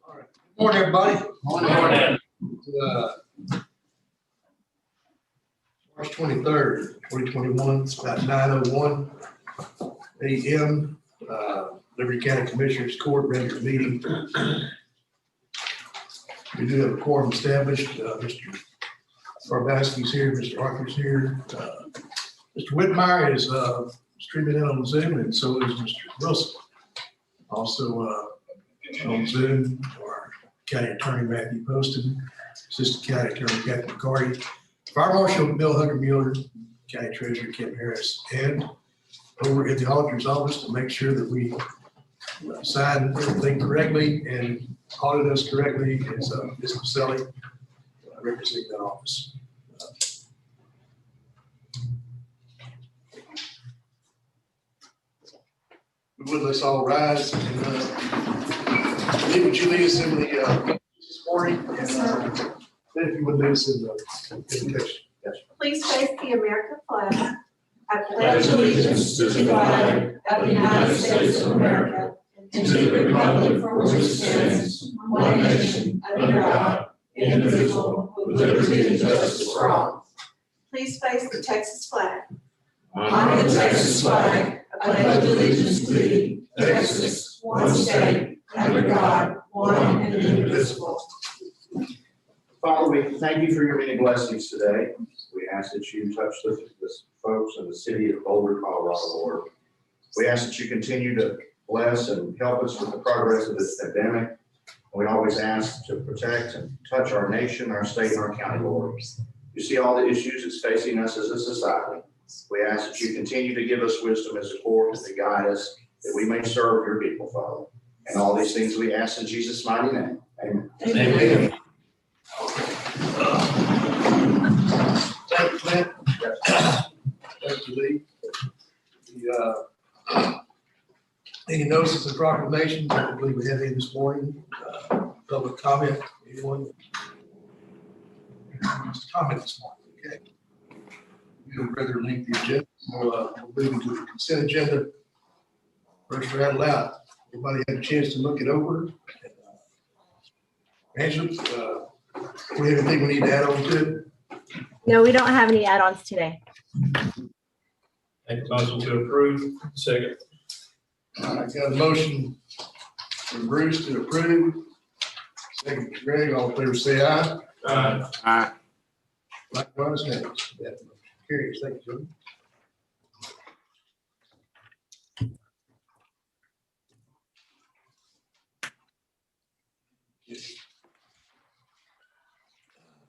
All right. Good morning, everybody. Morning. March 23rd, 2021. It's about 9:01 a.m. Liberty County Commissioners Court regular meeting. We do have a quorum established. Mr. Barbowski's here, Mr. Arthur's here. Mr. Whitmire is streaming in on Zoom, and so is Mr. Wilson. Also on Zoom, our County Attorney Matthew Poston, Assistant County Attorney Kathy McCarty, Fire Marshal Bill Hunter-Mueller, County Treasurer Kim Harris, and over at the auditor's office to make sure that we sign everything correctly and audit us correctly is Ms. Maselli, representing that office. Let's all rise. Lee, would you lead us in the this morning? And if you would lead us in the invitation. Yes. Please face the American flag. I pledge allegiance to the flag of the United States of America and to the republic for which it stands, one nation, under God, indivisible, with liberty and justice for all. Please face the Texas flag. On the Texas flag, I pledge allegiance to thee, Texas, one state, under God, one and indivisible. Father, we thank you for your many blessings today. We ask that you touch the folks in the city of Boulder, Colorado, Lord. We ask that you continue to bless and help us with the progress of this pandemic. We always ask to protect and touch our nation, our state, and our county, Lord. You see all the issues that's facing us as a society. We ask that you continue to give us wisdom and support and to guide us, that we may serve your people, Father. And all these things we ask in Jesus' mighty name. Amen. Amen. Thank you, Clint. Thank you, Lee. Any notices and proclamations? I don't believe we have any this morning. Public comment, anyone? Just comment this morning, okay? We would rather link the agenda. We'll move into the consent agenda. First, rattle out. Everybody had a chance to look it over. Angela, we have anything we need to add on to it? No, we don't have any add-ons today. Make a motion to approve. Second. I got a motion from Bruce to approve. Second, Greg, all in favor, say aye. Aye. Likewise, nays. That motion carries. Thank you, Jody.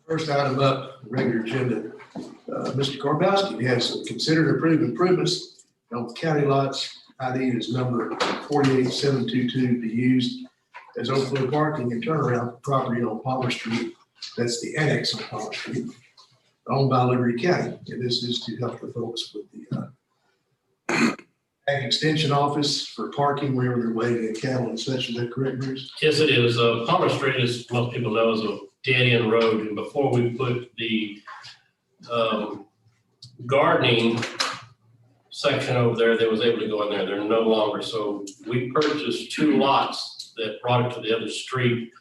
First item up, regular agenda. Mr. Karbowski has considered approved improvements on county lots. ID is number 48722 to be used as overflow parking and turnaround property on Palmer Street. That's the annex on Palmer Street, owned by Liberty County. And this is to help the folks with the ag extension office for parking wherever they're waiting at cattle and such. Is that correct, Bruce? Yes, it is. Palmer Street, as most people know, is a dead-end road. And before we put the gardening section over there that was able to go in there, they're no longer. So we purchased 2 lots that brought it to the other street.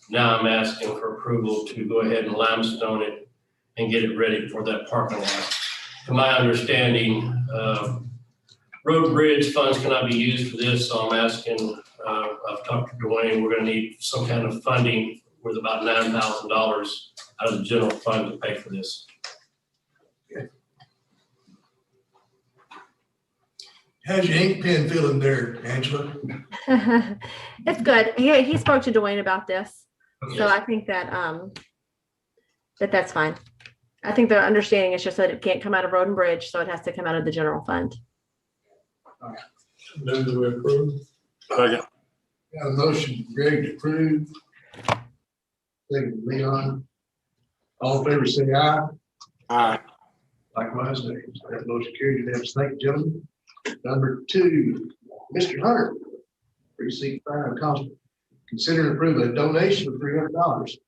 Now I'm asking for approval to go ahead and limestone it and get it ready for that parking lot. To my understanding, road bridge funds cannot be used for this, so I'm asking, I've talked to Dwayne, we're gonna need some kind of funding worth about $9,000 out of the general fund to pay for this. How's your ink pen feeling there, Angela? It's good. He spoke to Dwayne about this. So I think that that's fine. I think the understanding is just that it can't come out of road and bridge, so it has to come out of the general fund. Move to approve. Got a motion, Greg, to approve. Second, Leon. All in favor, say aye. Aye. Likewise, nays. That motion carried unanimously. Thank you, gentlemen. Number 2, Mr. Hunter, Precinct 5 Constable. Consider approving a donation of $300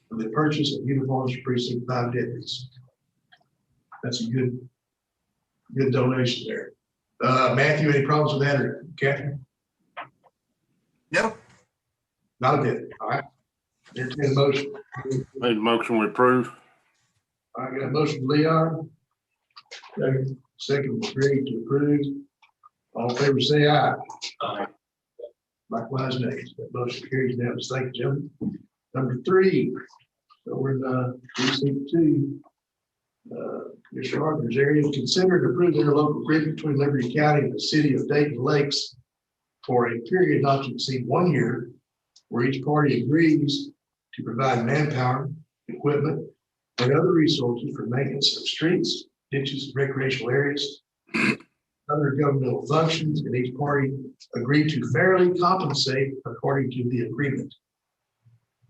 for the purchase of uniforms for Precinct 5 deputies. That's a good donation there. Matthew, any problems with that, or Catherine? No. Not a bit, all right. Entertain a motion. Made the motion, we approve. I got a motion from Leon. Second from Greg to approve. All in favor, say aye. Aye. Likewise, nays. That motion carries now. Thank you, gentlemen. Number 3, so we're in precinct 2. Mr. Arthur's area, consider and approve interlocal agreement between Liberty County and the city of Dayton Lakes for a period not to exceed 1 year, where each party agrees to provide manpower, equipment, and other resources for maintenance of streets, ditches, and recreational areas, other governmental functions, and each party agree to fairly compensate according to the agreement.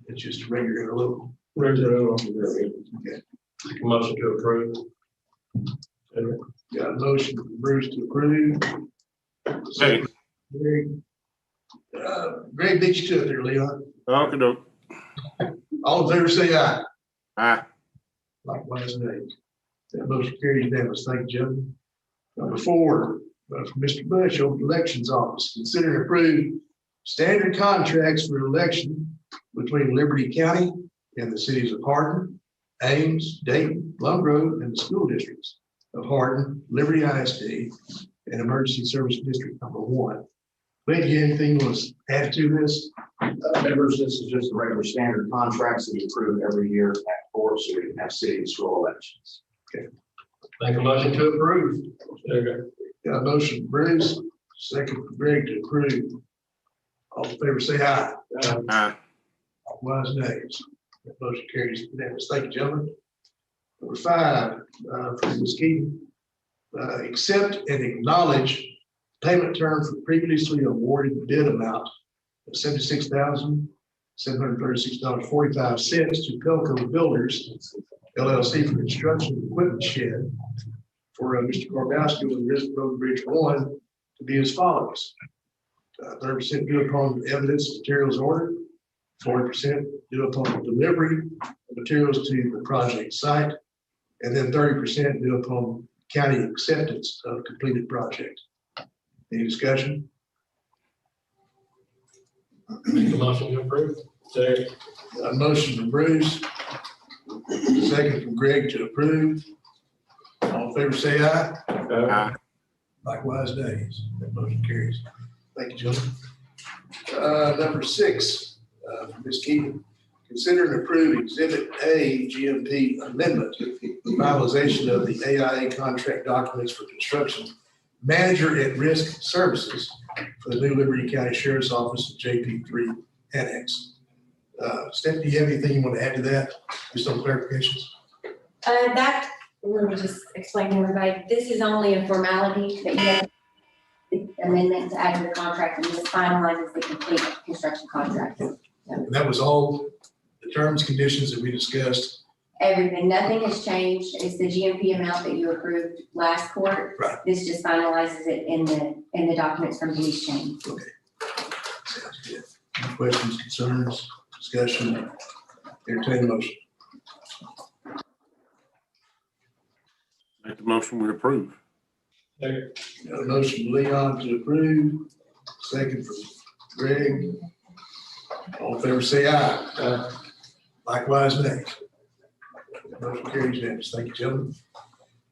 It's just regular interlocal. Okay. Make a motion to approve. Got a motion from Bruce to approve. Second. Greg beat you to it there, Leon. Okey-doke. All in favor, say aye. Aye. Likewise, nays. That motion carries unanimous. Thank you, gentlemen. Number 4, from Mr. Bush, Open Elections Office. Consider and approve standard contracts for election between Liberty County and the cities of Hardin, Ames, Dayton, Plum Grove, and the school districts of Hardin, Liberty ISD, and Emergency Service District Number 1. Wait, anything was added to this? Members, this is just the regular standard contracts that we approve every year at court, so we can have city and school elections. Make a motion to approve. Got a motion from Bruce, second from Greg to approve. All in favor, say aye. Aye. Likewise, nays. That motion carries unanimous. Thank you, gentlemen. Number 5, from Ms. Keaton, accept and acknowledge payment term for previously awarded bid amount of $76,736.45 to Pelco Builders LLC for construction equipment shed for Mr. Corbowski with Risk Road Bridge 1 to be as follows. 30% due upon evidence materials ordered, 40% due upon delivery of materials to the project site, and then 30% due upon county acceptance of completed project. Any discussion? Make a motion to approve. Second. A motion from Bruce, second from Greg to approve. All in favor, say aye. Aye. Likewise, nays. That motion carries. Thank you, gentlemen. Number 6, from Ms. Keaton, consider and approve Exhibit A GMP amendment, finalization of the AIA contract documents for construction manager at risk services for the new Liberty County Sheriff's Office JP3 Annex. Stephanie, do you have anything you want to add to that? Just some clarifications? That, let me just explain to everybody, this is only a formality that you have the amendment to add to the contract, and this finalizes the complete construction contract. And that was all the terms, conditions that we discussed. Everything, nothing has changed. It's the GMP amount that you approved last court. Right. This just finalizes it in the documents from police chain. Okay. Sounds good. Any questions, concerns, discussion? Entertain a motion. Make the motion, we approve. Got a motion from Leon to approve, second from Greg. All in favor, say aye. Likewise, nay. Motion carries unanimous. Thank you, gentlemen.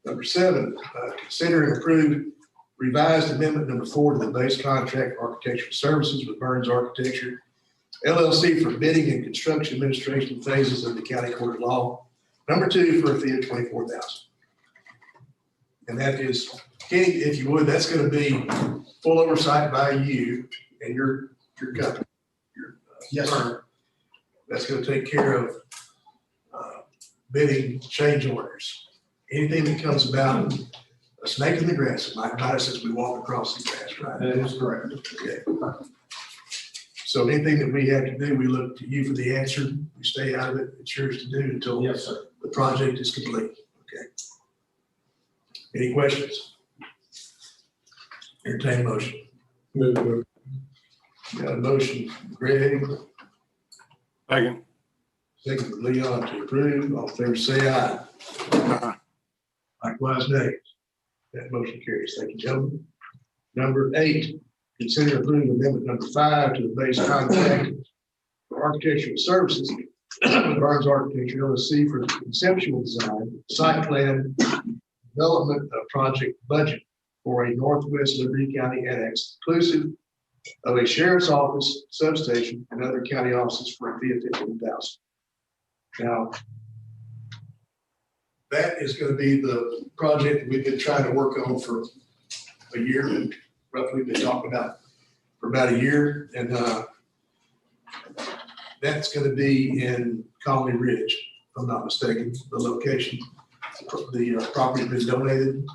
Number 7, consider and approve revised amendment number 4 to the base contract for architectural services with Burns Architecture LLC for bidding and construction administration phases of the County Court of Law. Number 2 for a fee of $24,000. And that is, Kenny, if you would, that's going to be full oversight by you and your company. Yes, sir. That's going to take care of bidding change orders. Anything that comes about, a snake in the grass, it might bite us as we walk across the grass, right? That is correct. Okay. So anything that we have to do, we look to you for the answer. We stay out of it. It's yours to do until the project is complete. Okay. Any questions? Entertain motion. Got a motion from Greg, Second. second from Leon to approve. All in favor, say aye. Aye. Likewise, nay. That motion carries. Thank you, gentlemen. Number 8, consider approving amendment number 5 to the base contract for architectural services with Burns Architecture LLC for the conceptual design, site plan, development of project budget for a Northwest Liberty County annex inclusive of a sheriff's office, substation, and other county offices for a fee of $15,000. Now, that is going to be the project we've been trying to work on for a year, and roughly been talking about for about a year, and that's going to be in Colony Ridge, if I'm not mistaken, the location. The property's been donated, and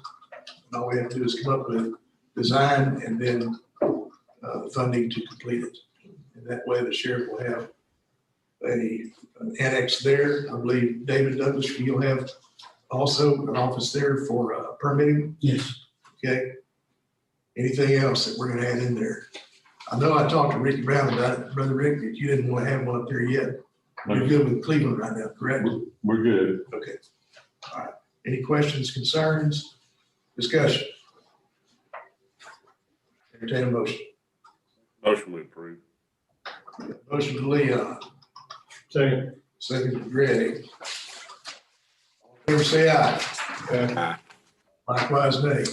all we have to do is come up with a design and then funding to complete it. And that way the sheriff will have an annex there. I believe David Douglas, you'll have also an office there for permitting. Yes. Okay. Anything else that we're gonna add in there? I know I talked to Ricky Brown about it, Brother Rick, but you didn't want to have one up there yet. You're good with Cleveland right now, correct? We're good. Okay. All right. Any questions, concerns, discussion? Entertain a motion. Motion we approve. Motion to Leon. Second. Second to Greg. All in favor, say aye. Aye. Likewise, nay.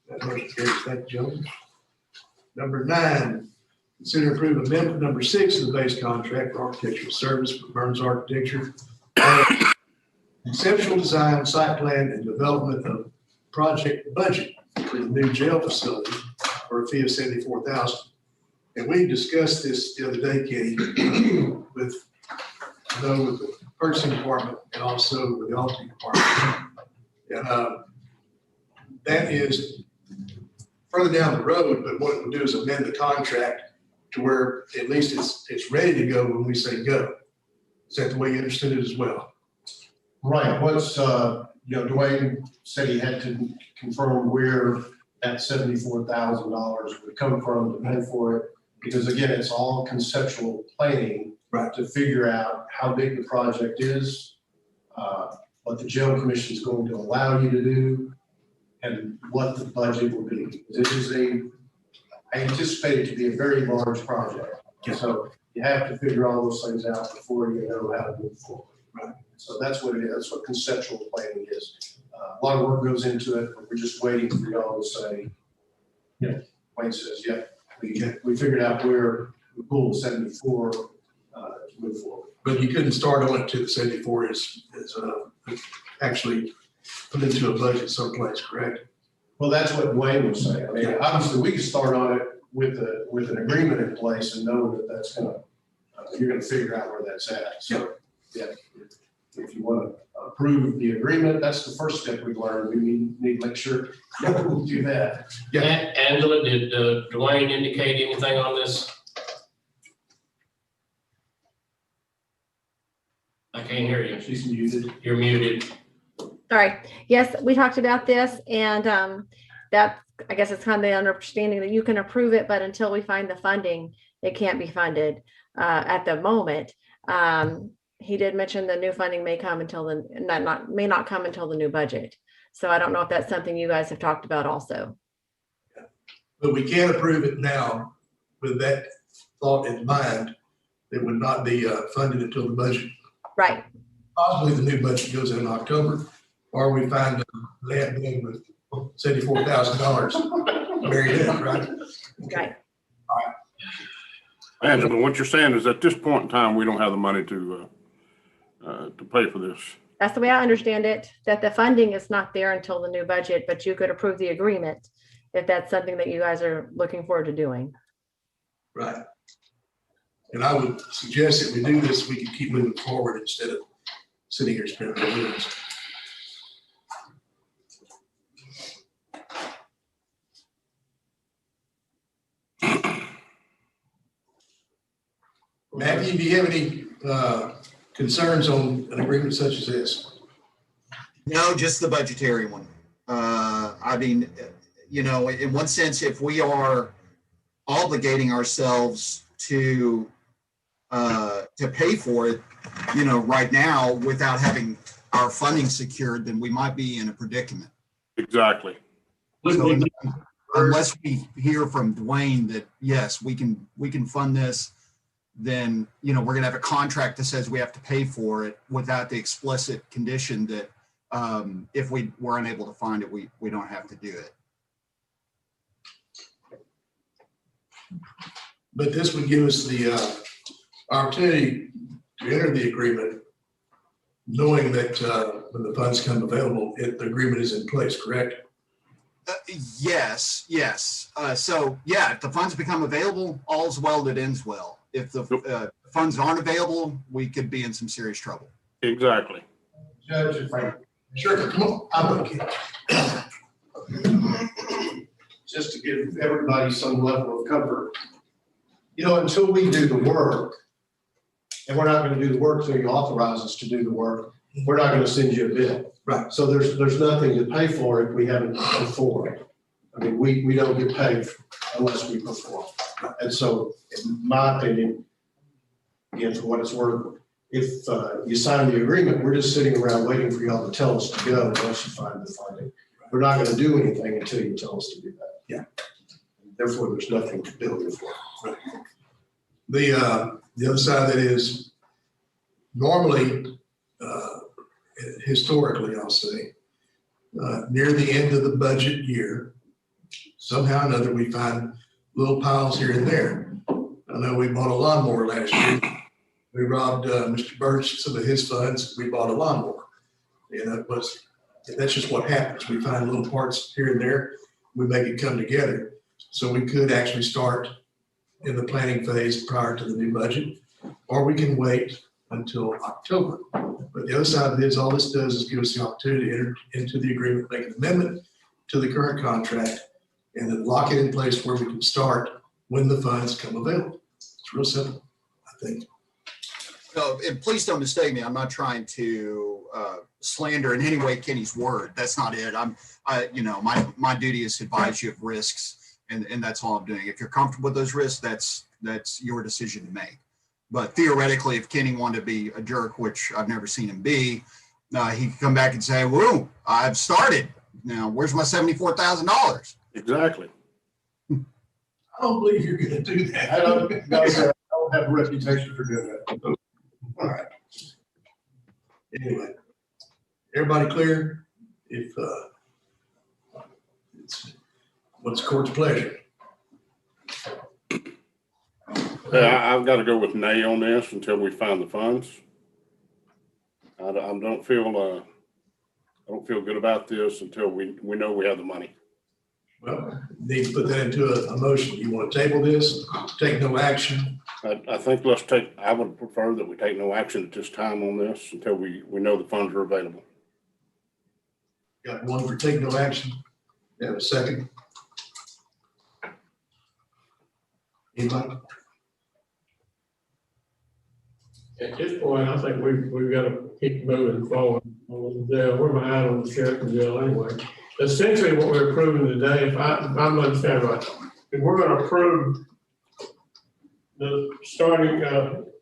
That motion carries. Thank you, gentlemen. Number 9, consider approving amendment number 6 of the base contract for architectural service for Burns Architecture. Conceptual design, site plan, and development of project budget for the new jail facility for a fee of $74,000. And we discussed this the other day, Kenny, with the purchasing department and also with the auditing department. And that is further down the road, but what it would do is amend the contract to where at least it's ready to go when we say go. Is that the way you understood it as well? Right, Dwayne said he had to confirm where that $74,000 would come from to pay for it. Because again, it's all conceptual planning. Right. To figure out how big the project is, what the jail commission is going to allow you to do, and what the budget will be. I anticipate it to be a very large project. Yeah. So you have to figure all those things out before you know how to move forward. Right. So that's what it is. That's what conceptual planning is. A lot of work goes into it, but we're just waiting for y'all to say, Wayne says, yeah, we figured out where we pulled the 74 to move forward. But you couldn't start on it till the 74 is actually put into a budget someplace, correct? Well, that's what Wayne was saying. I mean, obviously, we can start on it with an agreement in place and know that that's you're gonna figure out where that's at. So, yeah, if you want to approve the agreement, that's the first step we learned. We need to make sure we'll do that. Yeah. Angela, did Dwayne indicate anything on this? I can't hear you. She's muted. You're muted. Sorry. Yes, we talked about this, and that, I guess it's kind of the understanding that you can approve it, but until we find the funding, it can't be funded at the moment. He did mention the new funding may come until may not come until the new budget. So I don't know if that's something you guys have talked about also. But we can approve it now with that thought in mind. It would not be funded until the budget. Right. Possibly the new budget goes in October, or we find they have been with $74,000 buried in it, right? Right. Angela, what you're saying is at this point in time, we don't have the money to pay for this. That's the way I understand it, that the funding is not there until the new budget, but you could approve the agreement if that's something that you guys are looking forward to doing. Right. And I would suggest that we do this, we can keep moving forward instead of sitting here spinning our wheels. Matthew, do you have any concerns on an agreement such as this? No, just the budgetary one. I mean, in one sense, if we are obligating ourselves to pay for it, right now without having our funding secured, then we might be in a predicament. Exactly. So unless we hear from Dwayne that yes, we can fund this then, you know, we're gonna have a contract that says we have to pay for it without the explicit condition that if we were unable to find it, we don't have to do it. But this would give us the opportunity to enter the agreement, knowing that when the funds come available, the agreement is in place, correct? Yes. So yeah, if the funds become available, all's well that ends well. If the funds aren't available, we could be in some serious trouble. Exactly. Judge, if I, Sure, come on, I'm okay. just to give everybody some level of comfort. You know, until we do the work, and we're not gonna do the work until you authorize us to do the work, we're not gonna send you a bill. Right. So there's nothing to pay for if we haven't performed. I mean, we don't get paid unless we perform. And so, in my opinion, again, for what it's worth, if you sign the agreement, we're just sitting around waiting for y'all to tell us to go once you find the funding. We're not gonna do anything until you tell us to do that. Yeah. Therefore, there's nothing to bill you for. The other side of that is normally, historically, I'll say, near the end of the budget year, somehow or another, we find little piles here and there. I know we bought a lawnmower last year. We robbed Mr. Birch some of his funds. We bought a lawnmower. And that's just what happens. We find little parts here and there. We make it come together. So we could actually start in the planning phase prior to the new budget, or we can wait until October. But the other side of it is all this does is give us the opportunity to enter into the agreement, make an amendment to the current contract, and then lock it in place where we can start when the funds come available. It's real simple, I think. No, and please don't mistake me. I'm not trying to slander in any way Kenny's word. That's not it. You know, my duty is to advise you of risks, and that's all I'm doing. If you're comfortable with those risks, that's your decision to make. But theoretically, if Kenny wanted to be a jerk, which I've never seen him be, he could come back and say, "Whoa, I've started. Now, where's my $74,000?" Exactly. I don't believe you're gonna do that. I don't have a reputation for doing that. All right. Anyway, everybody clear? If, it's what's court's pleasure? Yeah, I've got to go with nay on this until we find the funds. I don't feel good about this until we know we have the money. Well, need to put that into a motion. You want to table this, take no action? I think I would prefer that we take no action at this time on this until we know the funds are available. Got one for take no action. You have a second? Anybody? At this point, I think we've got to keep moving forward on the jail. We're behind on the sheriff and jail anyway. Essentially, what we're approving today, if I'm understanding right, if we're going to approve the starting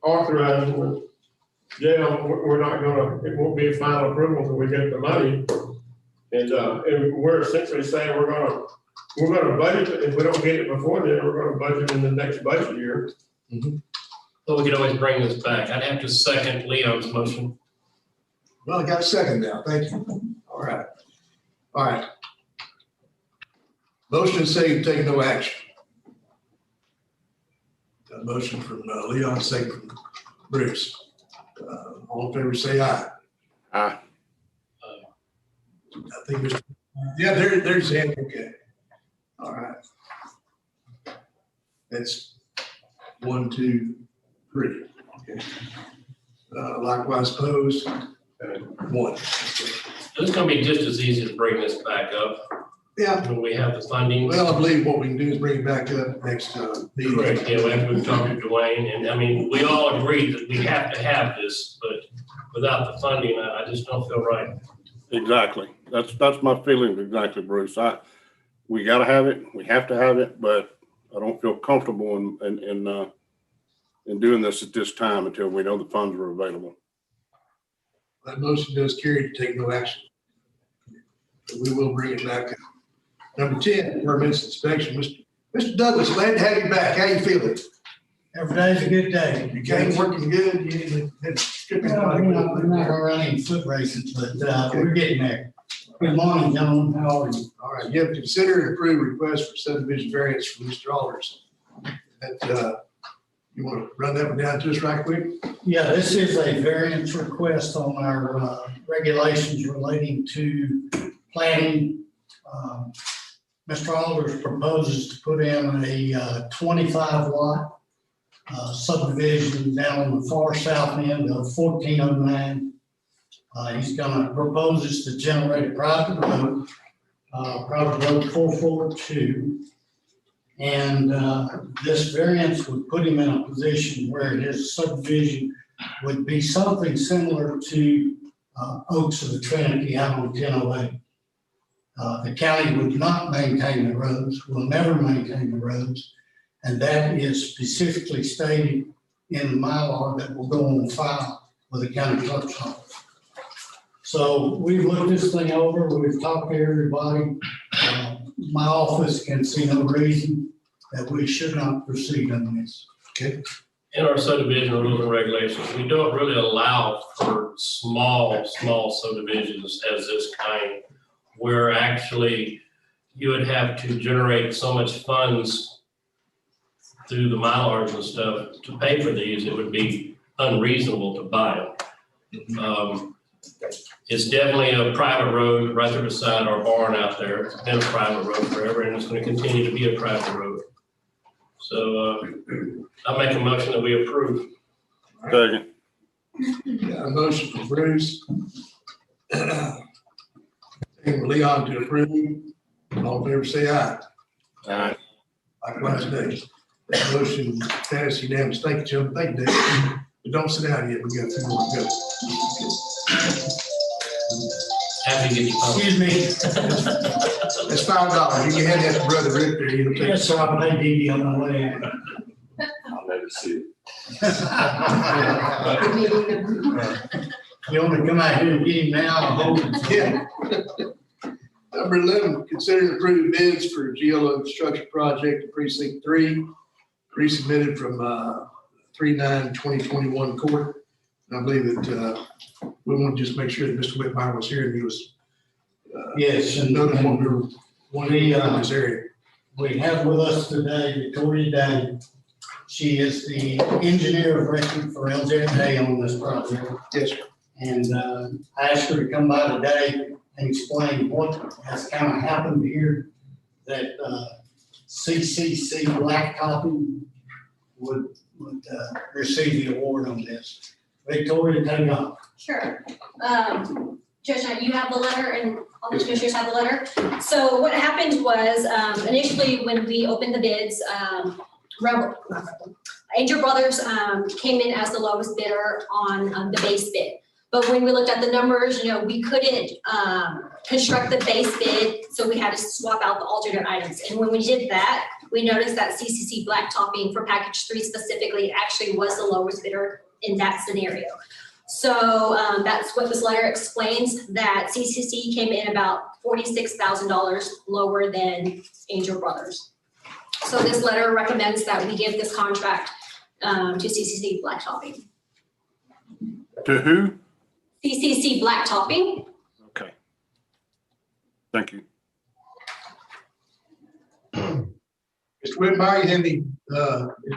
authorizing the jail, we're not going to, it won't be a final approval until we get the money. And we're essentially saying we're going to budget it. If we don't get it before then, we're going to budget in the next budget year. Mm-hmm. So we could always bring this back. I'd have to second Leon's motion. Well, I got a second now. Thank you. All right. All right. Motion to say take no action. Got a motion from Leon, second from Bruce. All in favor, say aye. Aye. I think Mr. Yeah, there's Ann. Okay. All right. That's 1, 2, 3. Okay. Likewise opposed. 1. Okay. It's gonna be just as easy to bring this back up Yeah. when we have the funding. Well, I believe what we can do is bring it back up next meeting. Correct, yeah, after we've talked to Dwayne, and I mean, we all agree that we have to have this, but without the funding, I just don't feel right. Exactly. That's my feelings exactly, Bruce. We gotta have it. We have to have it, but I don't feel comfortable in doing this at this time until we know the funds are available. That motion does carry to take no action. We will bring it back up. Number 10, permits inspection. Mr. Douglas, glad to have you back. How you feeling? Every day's a good day. You came working good, you didn't strip Well, anybody. we're not gonna run any foot races, but, we're getting there. Good morning, gentlemen. How are you? All right, you have to consider and approve request for subdivision variance from Mr. Alders. That, you want to run that one down to us right quick? Yeah, this is a variance request on our regulations relating to planning. Mr. Alders proposes to put in a 25 lot subdivision down on the far south end of 1409. He's gonna propose this to generate a private road 442. And this variance would put him in a position where his subdivision would be something similar to Oaks of the Trinity out on 1008. The county would not maintain the roads, will never maintain the roads, and that is specifically stated in the Mylar that will go on file with the county clerk's office. So we've looked this thing over, we've talked to everybody. My office can see no reason that we should not proceed on this. Okay. In our subdivision rules and regulations, we don't really allow for small subdivisions as this kind, where actually you would have to generate so much funds through the Mylars and stuff to pay for these. It would be unreasonable to buy them. It's definitely a private road right there beside our barn out there. It's been a private road forever, and it's going to continue to be a private road. So I make a motion that we approve. Second. Got a motion from Bruce. And Leon to approve. All in favor, say aye. Aye. Likewise, nay. That motion passed unanimous. Thank you, Jim. Thank you, Dave. But don't sit down yet. We got a few more to go. Happy to get you. Excuse me. That's $5. You can hand that to Brother Rick there. He'll take Yes, sir, I'll pay Dee Dee on my way out. I'll never see it. You want to come out here and get him now? I'll hold him. Yeah. Number 11, consider and approve bids for GLO construction project in precinct 3, resubmitted from 3/9/2021 court. And I believe that we want to just make sure that Mr. Whitmire was here and he was Yes, and noted what we were wanting to do in this area. we have with us today Victoria Day. She is the engineer of record for LJA on this project. Yes, sir. And I asked her to come by today and explain what has kind of happened here, that CCC Blacktopping would receive the award on this. Victoria, take off. Sure. Judge, you have the letter and all the commissioners have the letter. So what happened was, initially when we opened the bids, Angel Brothers came in as the lowest bidder on the base bid. But when we looked at the numbers, we couldn't construct the base bid, so we had to swap out the alternate items. And when we did that, we noticed that CCC Blacktopping for package 3 specifically actually was the lowest bidder in that scenario. So that's what this letter explains, that CCC came in about $46,000 lower than Angel Brothers. So this letter recommends that we give this contract to CCC Blacktopping. To who? CCC Blacktopping. Okay. Thank you. Mr. Whitmire, you have any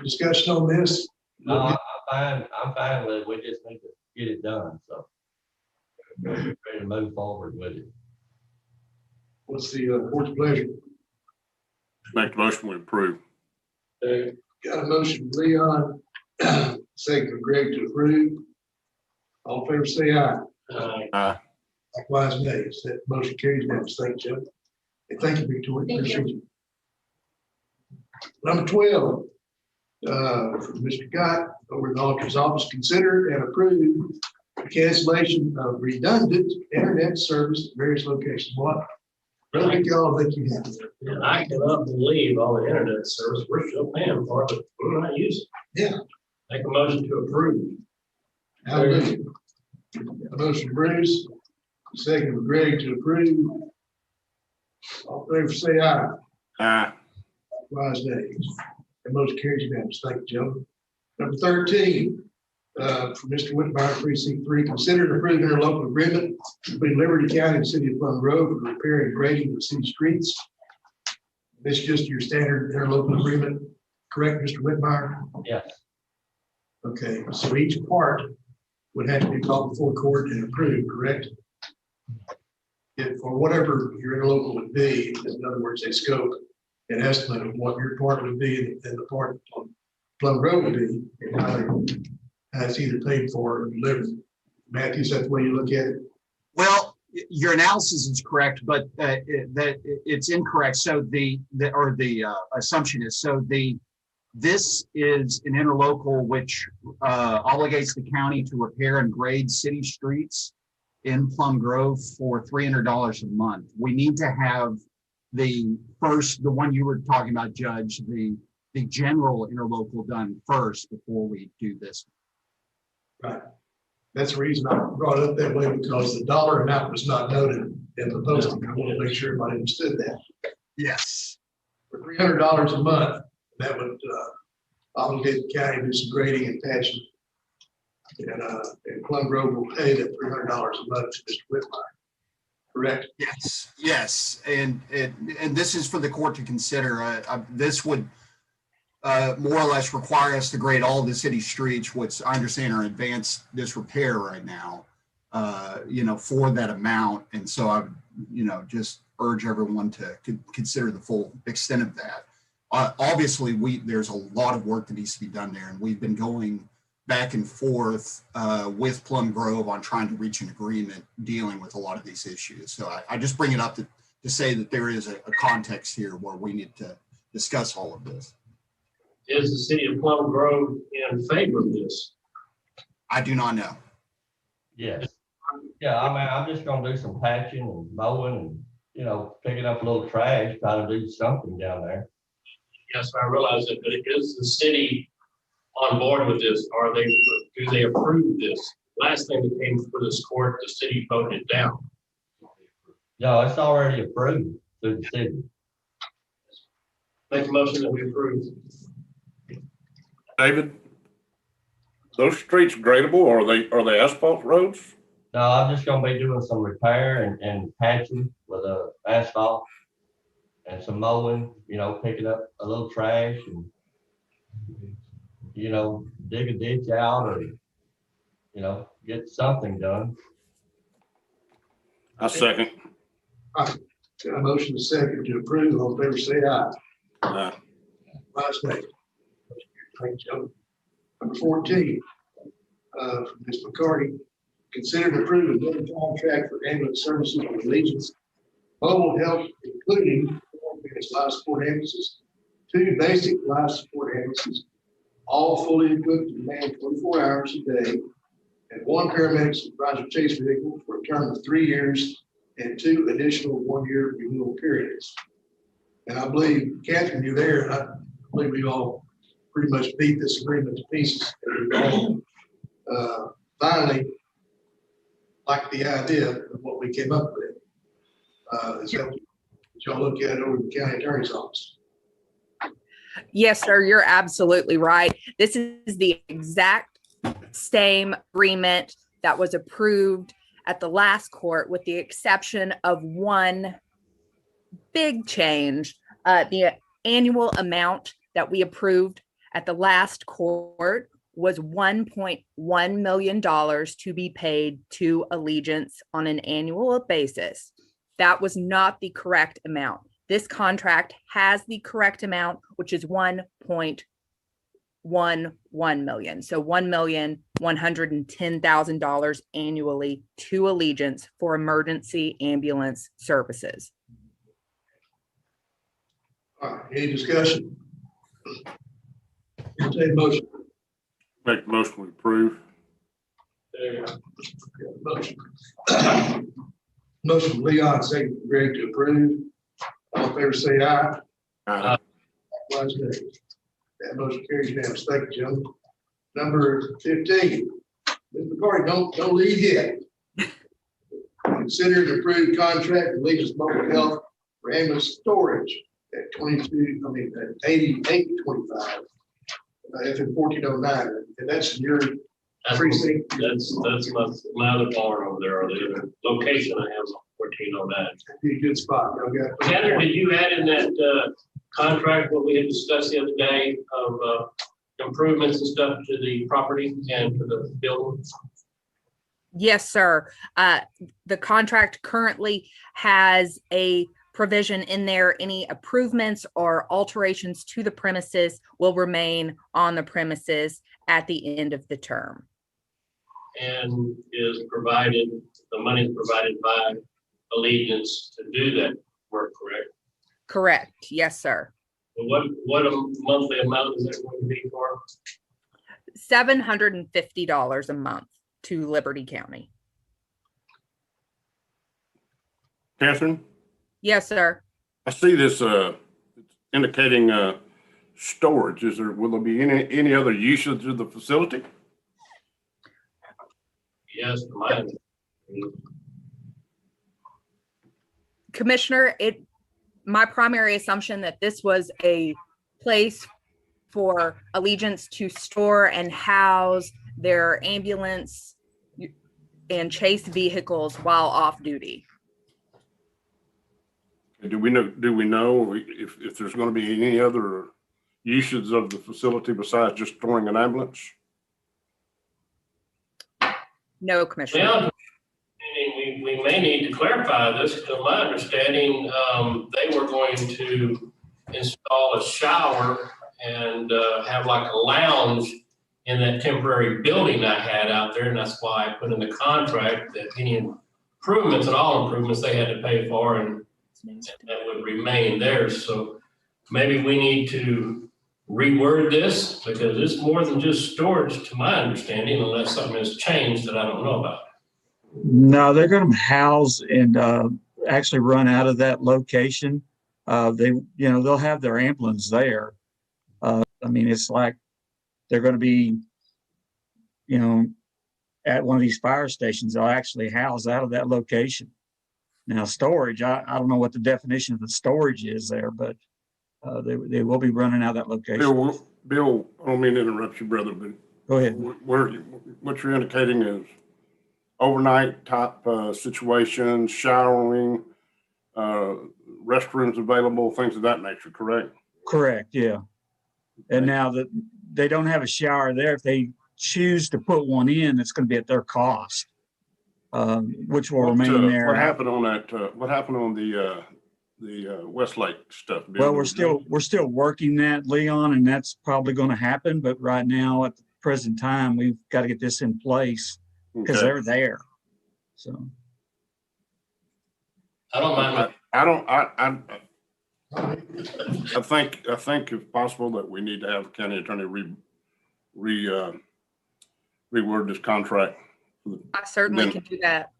discussion on this? No, I'm fine with it. We just need to get it done, so. Ready to move forward with it. What's the board's pleasure? Make the motion we approve. Got a motion from Leon, second from Greg to approve. All in favor, say aye. Aye. Likewise, nays. That motion carries now. Thank you, Joe. And thank you, Victoria. Thank you. Appreciate you. Number 12, from Mr. Gott, over in the auditor's office, consider and approve the cancellation of redundant internet service at various locations. What? Really, y'all think you have? And I cannot believe all the internet service we're still paying for, but we're not using. Yeah. Make a motion to approve. Hallelujah. A motion, Bruce, second from Greg to approve. All in favor, say aye. Aye. Likewise, nays. The motion carries unanimous. Thank you, gentlemen. Number 13, from Mr. Whitmire, precinct 3, consider and approve interlocal agreement between Liberty County and City of Plum Grove for repair and grading of city streets. This is just your standard interlocal agreement, correct, Mr. Whitmire? Yes, Okay, so each part would have to be called before court and approved, correct? If for whatever your interlocal would be, in other words, a scope, an estimate of what your part would be and the part of Plum Grove would be, and how it's either paid for or delivered. Matthew, is that the way you look at it? Well, your analysis is correct, but it's incorrect. So the assumption is, this is an interlocal which obligates the county to repair and grade city streets in Plum Grove for $300 a month. We need to have the one you were talking about, Judge, the general interlocal done first before we do this. Right. That's the reason I brought it up that way, because the dollar amount was not noted in the posting. I want to make sure everybody understood that. Yes. For $300 a month, that would obligate the county to do some grading and patching. And Plum Grove will pay that $300 a month to Mr. Whitmire. Correct? Yes. And this is for the court to consider. This would more or less require us to grade all the city streets, which I understand are advanced disrepair right now, for that amount. And so I would, just urge everyone to consider the full extent of that. Obviously, there's a lot of work that needs to be done there, and we've been going back and forth with Plum Grove on trying to reach an agreement dealing with a lot of these issues. So I just bring it up to say that there is a context here where we need to discuss all of this. Is the city of Plum Grove in favor of this? I do not know. yes. Yeah, I mean, I'm just gonna do some patching and mowing and, picking up a little trash, trying to do something down there. Yes, I realize it, but is the city on board with this? Do they approve this? Last thing that came before this court, the city voted it down. No, it's already approved through the city. Make a motion that we approve. David, those streets gradable, or are they asphalt roads? No, I'm just gonna be doing some repair and patching with asphalt and some mowing, picking up a little trash and, dig a ditch out or, get something done. I second. Got a motion to second to approve. All in favor, say aye. Aye. Last name. Thank you. Number 14, from Ms. McCarty, consider to approve a new contract for ambulance services with Allegiance Mobile Health, including life support ambulances, 2 basic life support ambulances, all fully equipped and manned 24 hours a day, and 1 paramedic supervisor chase vehicle for a term of 3 years and 2 additional 1-year renewal periods. And I believe, Catherine, you're there, and I believe we all pretty much beat this agreement to pieces. Finally, like the idea of what we came up with. Did y'all look at it over the county attorney's office? Yes, sir, you're absolutely right. This is the exact same agreement that was approved at the last court, with the exception of one big change. The annual amount that we approved at the last court was $1.1 million to be paid to Allegiance on an annual basis. That was not the correct amount. This contract has the correct amount, which is $1.11 million. So $1,110,000 annually to Allegiance for emergency ambulance services. All right, any discussion? Entertain a motion. Make the motion we approve. There you go. Motion. Motion from Leon, second from Greg to approve. All in favor, say aye. Aye. Likewise, nay. That motion carries unanimous. Thank you, gentlemen. Number 15. Ms. McCarty, don't leave yet. Consider an approved contract with Allegiance Mobile Health for ambulance storage at 8825 FM 1409, and that's your That's precinct. that's my other barn over there, or the other location I have on 1409. Be a good spot. I got- Heather, did you add in that contract, what we had discussed the other day of improvements and stuff to the property and to the building? Yes, sir. The contract currently has a provision in there. Any improvements or alterations to the premises will remain on the premises at the end of the term. And is provided, the money is provided by Allegiance to do that work, correct? Correct. Yes, sir. What a monthly amount is that going to be for? $750 a month to Liberty County. Catherine, Yes, sir. I see this indicating storage. Will there be any other usage of the facility? Yes, mine. Commissioner, my primary assumption that this was a place for Allegiance to store and house their ambulance and chase vehicles while off duty. Do we know if there's going to be any other uses of the facility besides just storing an ambulance? No, Commissioner. Well, we may need to clarify this, because my understanding, they were going to install a shower and have like a lounge in that temporary building I had out there, and that's why I put in the contract that any improvements and all improvements they had to pay for, and that would remain there. So maybe we need to reword this, because it's more than just storage to my understanding, unless something has changed that I don't know about. No, they're going to house and actually run out of that location. They'll have their ambulance there. I mean, it's like they're going to be, at one of these fire stations. They'll actually house out of that location. Now, storage, I don't know what the definition of the storage is there, but they will be running out of that location. Bill, I don't mean to interrupt you, brother, but Go ahead. What you're indicating is overnight type situations, showering, restrooms available, things of that nature, correct? Correct, yeah. And now that they don't have a shower there, if they choose to put one in, it's going to be at their cost, which will remain there. What happened on that? What happened on the Westlake stuff? Bill? Well, we're still working that, Leon, and that's probably going to happen. But right now, at the present time, we've got to get this in place because Okay. they're there. So I don't mind. I think if possible that we need to have the county attorney reword this contract. I certainly can do that.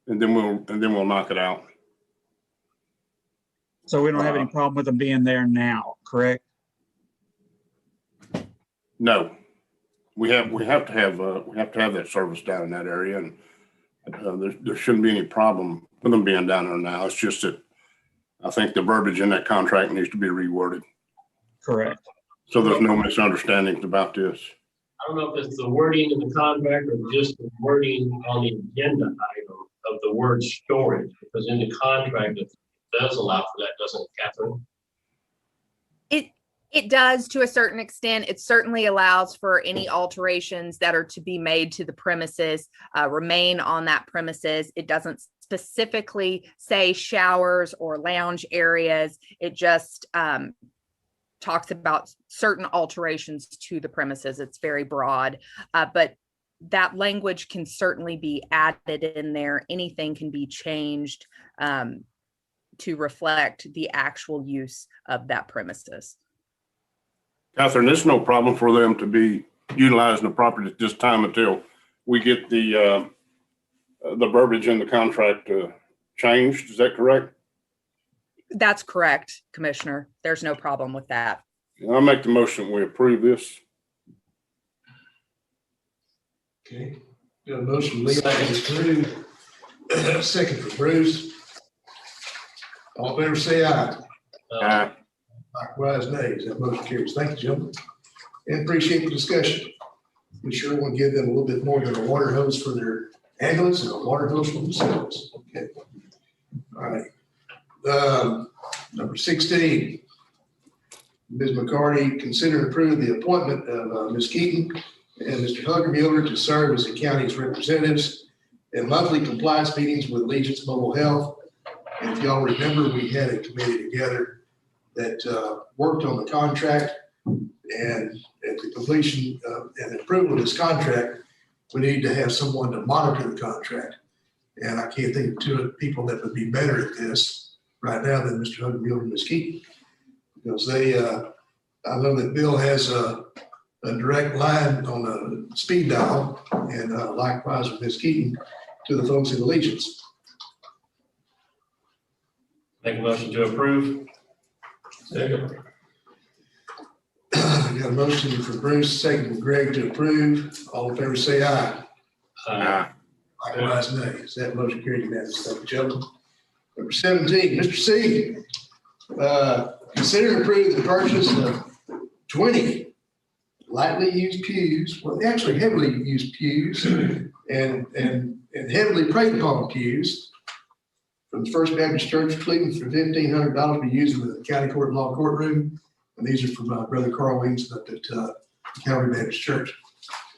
And then we'll knock it out. So we don't have any problem with them being there now, correct? No, we have to have that service down in that area, and there shouldn't be any problem with them being down there now. It's just that I think the verbiage in that contract needs to be reworded. Correct. So there's no misunderstandings about this. I don't know if it's the wording in the contract or just the wording on the agenda item of the word storage, because in the contract, it does allow for that, doesn't it, Catherine? It does to a certain extent. It certainly allows for any alterations that are to be made to the premises, remain on that premises. It doesn't specifically say showers or lounge areas. It just talks about certain alterations to the premises. It's very broad, but that language can certainly be added in there. Anything can be changed to reflect the actual use of that premises. Catherine, there's no problem for them to be utilizing the property at this time until we get the verbiage in the contract changed. Is that correct? That's correct, Commissioner. There's no problem with that. I'll make the motion. We approve this. Okay, got a motion, Leon, to approve. Second for Bruce. All in favor, say aye. Likewise, nays. That motion carries. Thank you, gentlemen. and appreciate the discussion. We sure want to give them a little bit more than a water hose for their ambulance and a water hose for themselves. Okay. All right. Number 16. Ms. McCarty, consider and approve the appointment of Ms. Keaton and Mr. Huggermuller to serve as the county's representatives in monthly compliance meetings with Allegiance Mobile Health. And if y'all remember, we had a committee together that worked on the contract, and at the completion and approval of this contract, we need to have someone to monitor the contract. And I can't think of two people that would be better at this right now than Mr. Huggermuller and Ms. Keaton. Because they, I know that Bill has a direct line on a speed dial, and likewise with Ms. Keaton to the folks in Allegiance. Make a motion to approve. Second. Got a motion for Bruce, second from Greg to approve. All in favor say aye. Aye. Likewise nays. That motion carried unanimously. Thank you, gentlemen. Number 17, Mr. C. Consider and approve the purchase of 20 lightly used pews, well, actually heavily used pews and heavily preyed upon pews from the First Baptist Church of Cleveland for $1,500 to be used in the county court and law courtroom. And these are from Brother Carl Wings up at Calvary Baptist Church.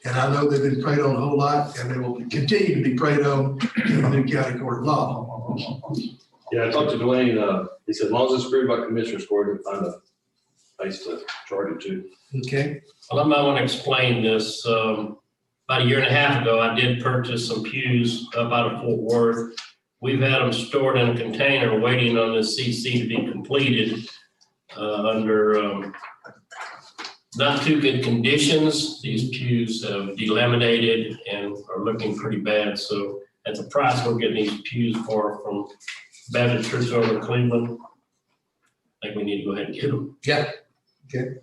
And I know they've been prayed on a whole lot, and they will continue to be prayed on in the new county court of law. Yeah, I talked to Dwayne, he said, as long as it's approved by Commissioner's Court, we can find a place to charge it to. Okay. Well, I might want to explain this. About a year and a half ago, I did purchase some pews up out of Fort Worth. We've had them stored in a container waiting on the CC to be completed under not too good conditions. These pews have delaminated and are looking pretty bad. So at the price we're getting these pews for from Baptist Church over in Cleveland, I think we need to go ahead and get them. Yeah. Okay.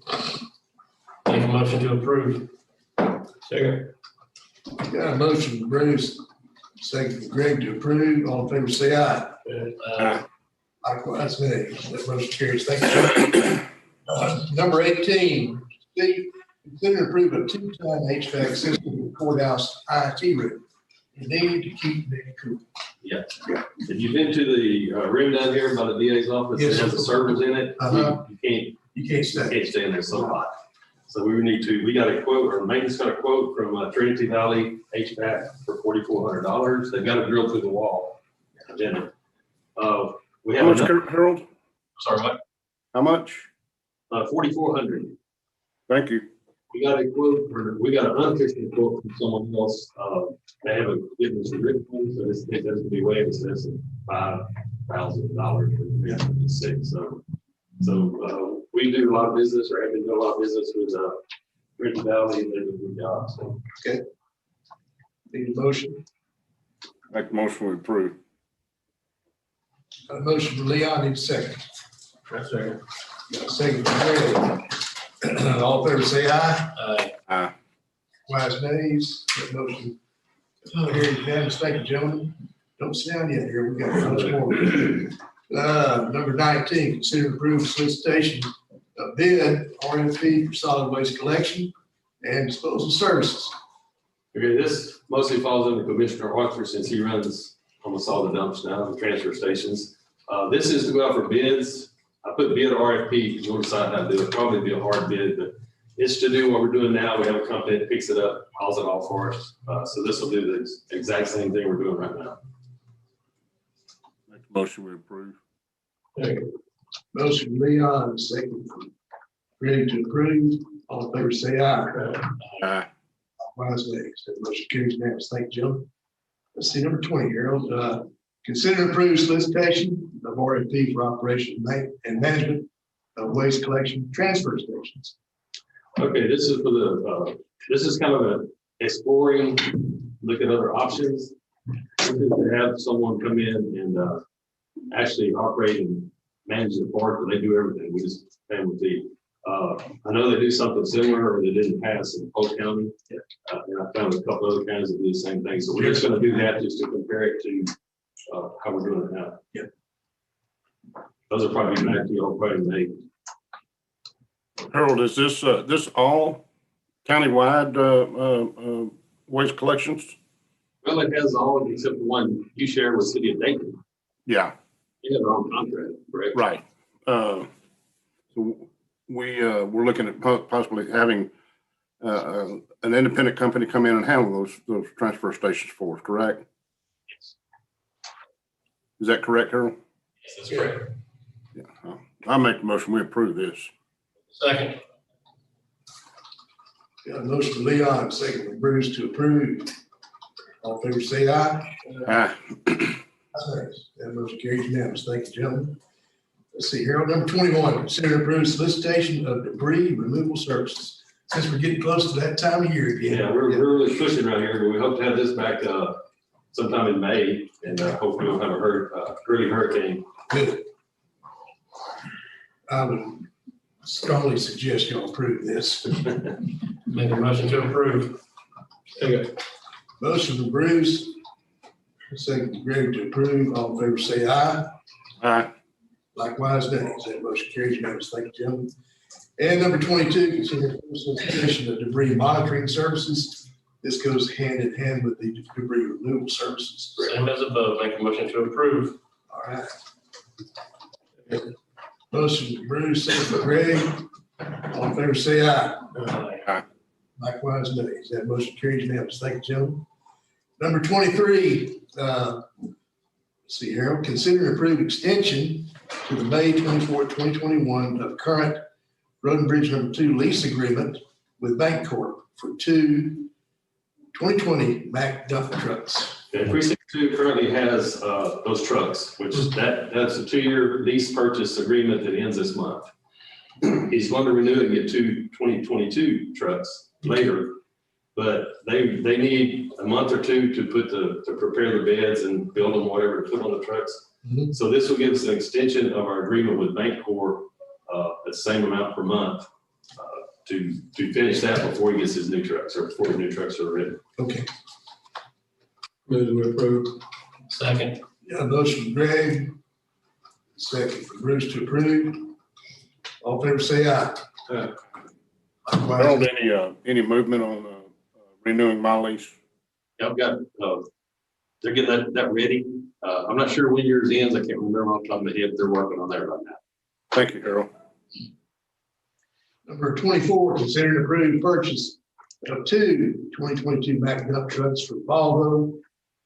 Make a motion to approve. Second. Got a motion from Bruce, second from Greg to approve. All in favor say aye. Aye. Likewise, nay. That motion carries. Thank you. Number 18, Steve, consider and approve a 2-ton HVAC system in the courthouse IT room. You need to keep them cool. Yeah. If you've been to the room down here by the DA's office, it has the servers in it. You can't stay in there so hot. So we got a quote, or maintenance got a quote from Trinity Valley HVAC for $4,400. They've got it drilled through the wall. Then, we How have much, Harold? sorry, what? How much? 4,400. Thank you. We got a quote, we got an unofficial quote from someone else. They haven't given us a written one, so this thing doesn't be way in excess of $5,000 for 306. So we do a lot of business, or have been doing a lot of business with Trinity Valley, and they do a good job. So. Okay. Need a motion? Make the motion we approve. Got a motion from Leon, need a second. Yes, sir. Got a second from Greg. All in favor say aye. Aye. Aye. Likewise nays. That motion carried unanimously. Thank you, gentlemen. Don't sit down yet here. We've got much more. Number 19, consider approved solicitation of bid RFP for solid waste collection and disposal services. Okay, this mostly falls under Commissioner Arthur since he runs almost all the dumps now, the transfer stations. This is to go out for bids. I put bid RFP, if you want to decide how to do it, probably be a hard bid, but it's to do what we're doing now. We have a company that picks it up, hauls it all for us. So this will do the exact same thing we're doing right now. Make the motion we approve. Motion from Leon, second from Greg to approve. All in favor say aye. Aye. Likewise nays. That motion carries unanimously. Thank you, gentlemen. Let's see, number 20, Harold. Consider and approve solicitation of RFP for operation and management of waste collection transfer stations. Okay, this is for the, this is kind of a exploring, look at other options. This is to have someone come in and actually operate and manage the park, but they do everything. We just pay them with the, I know they do something similar, or they didn't pass in Polk County. And I found a couple other counties that do the same thing. So we're just gonna do that just to compare it to how we're doing it now. Yeah. Those are probably back to your probably made. Harold, is this all countywide, waste collections? Well, it has all except the one you share with City of Dayton. Yeah, You have their own contract, correct? right. So we're looking at possibly having, an independent company come in and handle those transfer stations for us, correct? Is that correct, Harold? Yes, that's correct. Yeah. I make the motion, we approve this. Second. Got a motion from Leon, second from Bruce to approve. All in favor, say aye. Aye. That motion carries unanimous. Thank you, gentlemen. Let's see, Harold, number 21, consider and approve solicitation of debris removal services. Since we're getting close to that time of year again. Yeah, we're really pushing right here, but we hope to have this back, sometime in May, and, hopefully we'll have a early hurricane. Good. I would strongly suggest you approve this. Make a motion to approve. Motion from Bruce, second from Greg to approve. All in favor, say aye. Aye. Likewise, nays. That motion carries unanimous. Thank you, gentlemen. And number 22, consider solicitation of debris monitoring services. This goes hand in hand with the debris removal services. Same as above, make a motion to approve. All right. Motion from Bruce, second from Greg. All in favor, say aye. Aye. Likewise, nays. That motion carries unanimous. Thank you, gentlemen. Number 23, let's see, Harold, consider and approve extension to the May 24th, 2021 of current Road and Bridge number 2 lease agreement with Bancorp for 2 2020 Mack dump trucks. And Precinct 2 currently has, those trucks, which is that's a 2-year lease purchase agreement that ends this month. He's going to renew and get 2 2022 trucks later, but they need a month or two to prepare the beds and build them, whatever, to put on the trucks. Mhm. So this will give us an extension of our agreement with Bancorp, at the same amount per month, to finish that before he gets his new trucks, or before the new trucks are ready. Okay. Move to approve. Second. Yeah, motion from Greg, second from Bruce to approve. All in favor, say aye. Likewise, Harold, any movement on, renewing my lease? Yeah, I've got, they're getting that ready. I'm not sure when yours ends. I can't remember off the top of my head. They're working on that right now. Thank you, Harold. Number 24, consider and approve purchase of 2 2022 Mack dump trucks for Volvo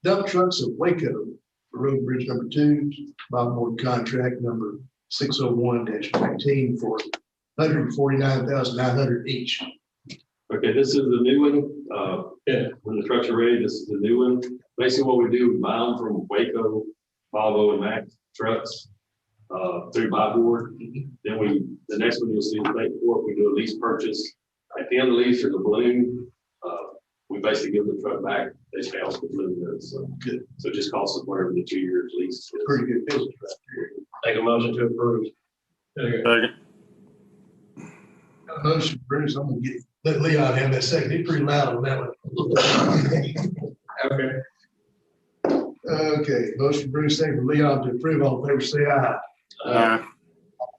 dump trucks of Waco for Road and Bridge number 2, bottom board contract number 601-19 for $149,900 each. Okay, this is the new one. When the trucks are ready, this is the new one. Basically what we do, we buy them from Waco, Volvo and Mack trucks, through buy board. Then the next one you'll see is Bancorp. We do a lease purchase. At the end of the lease, there's a balloon. We basically give the truck back. They pay us the balloon. So Good. So it just costs us whatever the 2 years lease is. Pretty good business right here. Make a motion to approve. Second. Got a motion, Bruce, I'm gonna let Leon have that second. He's pretty loud on that one. Okay. Okay, motion, Bruce, second from Leon to approve. All in favor, say aye. Aye.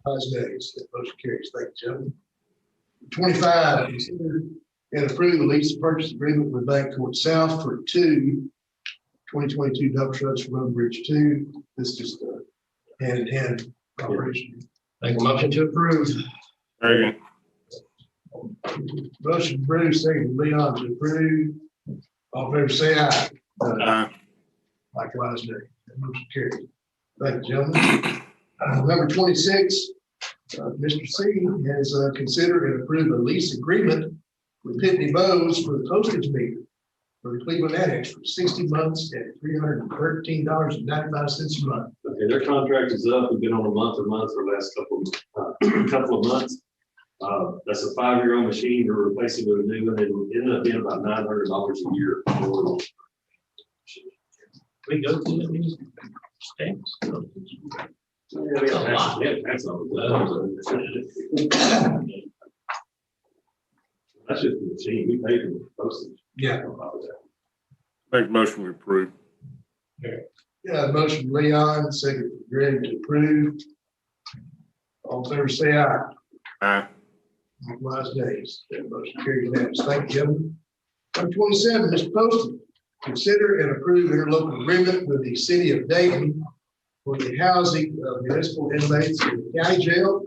Ayes, nays. That motion carries. Thank you, gentlemen. 25, consider and approve the lease purchase agreement with Bancorp South for 2 2022 dump trucks for Road and Bridge 2. This is just a hand-in-hand operation. Make a motion to approve. Second. Motion, Bruce, second from Leon to approve. All in favor, say aye. Aye. Likewise, nay. That motion carries. Thank you, gentlemen. Number 26, Mr. C has considered and approved a lease agreement with Pitney Bowes for the postage meter for the Cleveland Annex for 60 months at $313.95 a month. Okay, their contract is up. We've been on a month for the last couple of months. That's a 5-year-old machine. We're replacing with a new one. It'll end up being about $900 a year. We go to these stamps. That's just the machine. We pay for the postage. Yeah. Make motion we approve. Yeah, motion from Leon, second from Greg to approve. All in favor, say aye. Aye. Likewise, nays. That motion carries unanimously. Thank you, gentlemen. Number 27, Mr. Poston, consider and approve interlocal agreement with the city of Dayton for the housing of municipal inmates in the county jail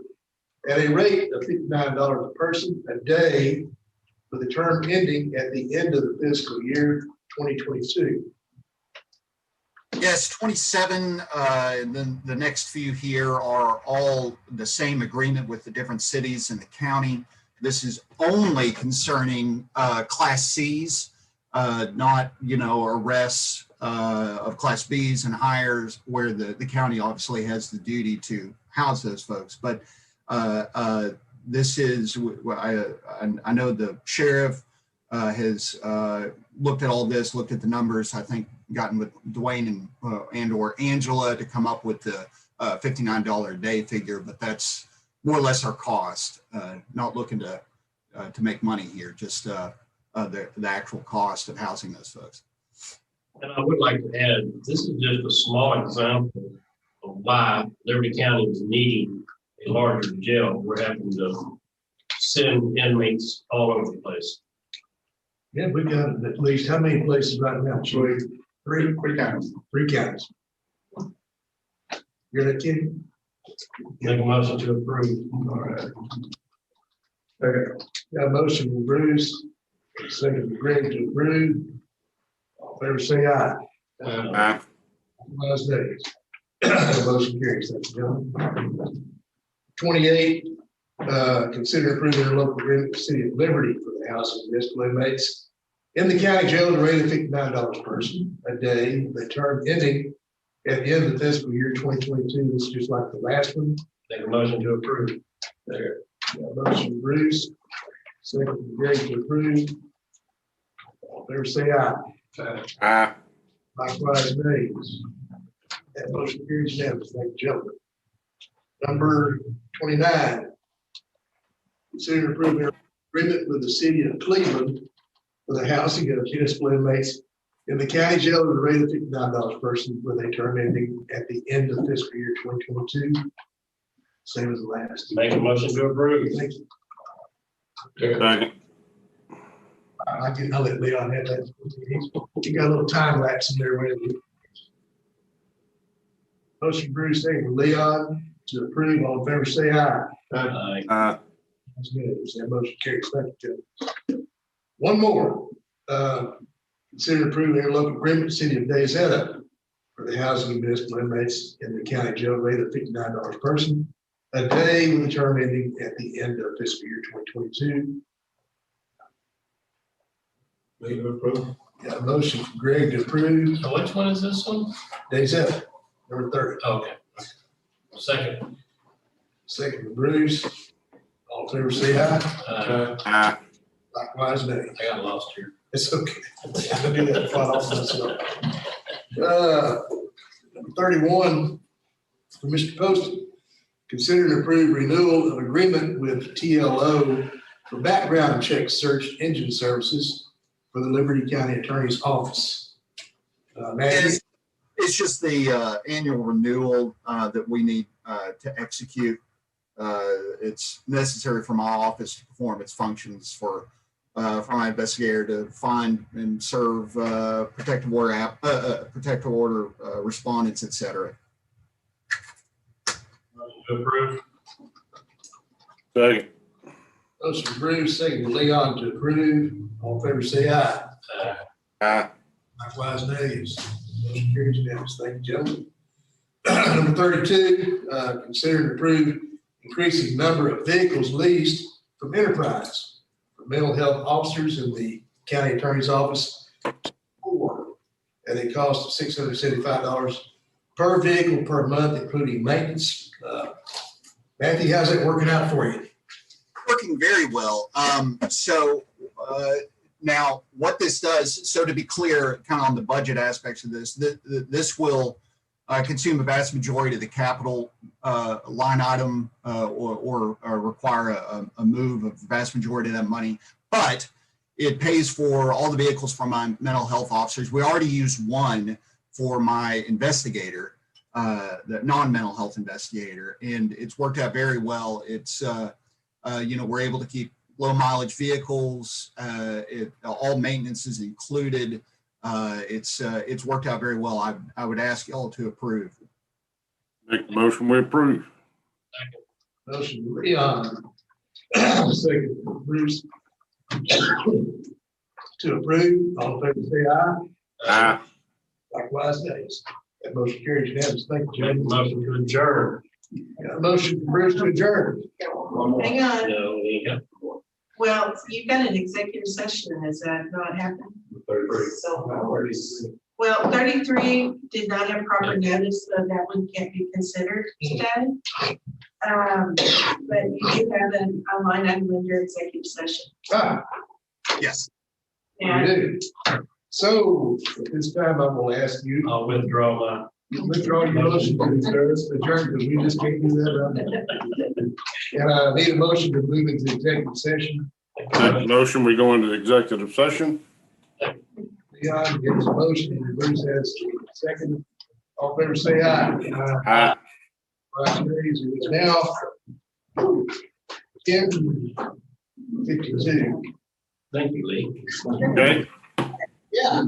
at a rate of $59 a person a day for the term ending at the end of the fiscal year 2022. Yes, 27, then the next few here are all the same agreement with the different cities in the county. This is only concerning Class Cs, not, arrests of Class Bs and hires where the county obviously has the duty to house those folks. But this is, I know the sheriff has looked at all this, looked at the numbers, I think gotten with Dwayne and or Angela to come up with the $59 a day figure, but that's more or less our cost. Not looking to make money here, just the actual cost of housing those folks. And I would like to add, this is just a small example of why Liberty County is needing a larger jail. We're having to send inmates all over the place. Yeah, we got at least how many places right now, Troy? Three counties. Three counties. You're not kidding? Make a motion to approve. All right. Okay, got a motion from Bruce, second from Greg to approve. All in favor, say aye. Aye. Likewise, nays. Motion carries. Thank you, gentlemen. 28, consider approving a local agreement with the city of Liberty for the housing of municipal inmates in the county jail at a rate of $59 per person a day, the term ending at the end of the fiscal year 2022. This is just like the last one. Make a motion to approve. There. Motion Bruce, second from Greg to approve. All in favor, say aye. Aye. Likewise, nays. That motion carries unanimously. Thank you, gentlemen. Number 29. Consider approving agreement with the city of Cleveland for the housing of municipal inmates in the county jail at a rate of $59 per person with a term ending at the end of fiscal year 2022. Same as the last. Make a motion to approve. Thank you. Second. I'll let Leon have that. He got a little time lapse in there. Motion Bruce, second Leon to approve. All in favor, say aye. Aye. That's good. That motion carries. Thank you, Judge. One more. Consider approving a local agreement with the city of Dayzetta for the housing of municipal inmates in the county jail rate of $59 per person a day with a term ending at the end of fiscal year 2022. Made to approve. Got a motion from Greg to approve. So which one is this one? Dayzetta, number 30. Okay. Second. Second from Bruce. All in favor, say aye. Aye. Likewise, nay. I got lost here. It's okay. I do that flat off myself. Number 31, for Mr. Poston. Consider and approve renewal of agreement with TLO for background check search engine services for the Liberty County Attorney's Office. Matthew? It's just the annual renewal that we need to execute. It's necessary for my office to perform its functions for my investigator to find and serve protective order respondents, et cetera. To approve. Second. Motion Bruce, second Leon to approve. All in favor, say aye. Aye. Likewise, nays. Motion carries unanimously. Thank you, gentlemen. Number 32, consider and approve increasing number of vehicles leased from Enterprise for mental health officers in the county attorney's office at a cost of $675 per vehicle per month, including maintenance. Matthew, how's it working out for you? Working very well. Now what this does, so to be clear, kind of on the budget aspects of this, this will consume a vast majority of the capital line item or require a move of the vast majority of that money, but it pays for all the vehicles for my mental health officers. We already use one for my investigator, the non-mental health investigator, and it's worked out very well. It's We're able to keep low mileage vehicles. All maintenance is included. It's worked out very well. I would ask y'all to approve. Make the motion, we approve. Motion Leon. Second Bruce. To approve, all in favor, say aye. Aye. Likewise, nays. That motion carries unanimously. Thank you, Make a James. motion to adjourn. Got a motion from Bruce to adjourn. Hang on. No, we ain't got Well, you've got an executive session. Has that not happened? 33. So, well, 33 did not have proper notice, so that one can't be considered today. But you do have a line item under executive session. Ah, Yes. we And do. So at this time, I'm going to ask you, I'll withdraw my. withdraw your motion to adjourn, because we just can't do that. Right? And I need a motion to move into executive session. Make the motion, we go into executive session. Leon gives a motion, and Bruce has a second. All in favor, say aye. Aye. Right, it's now 10:52. Thank you, Lee. Okay. Yeah.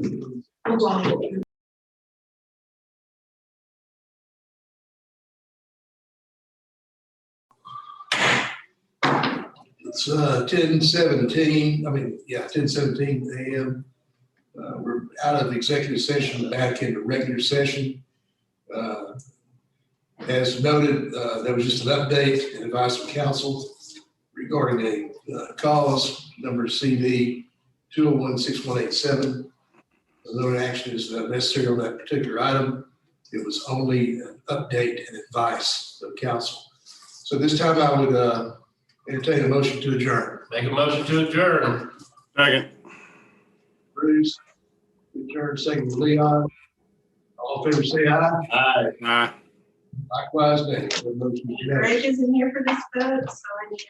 It's 10:17, 10:17 a.m. We're out of executive session, back into regular session. As noted, there was just an update and advice from council regarding a cause number CV 201-6187. No action is necessary on that particular item. It was only an update and advice of council. So this time I would entertain a motion to adjourn. Make a motion to adjourn. Second. Bruce, adjourn, second Leon. All in favor, say aye. Aye. Aye. Likewise, nay. The motion is unanimous. Greg isn't here for this vote, so I need to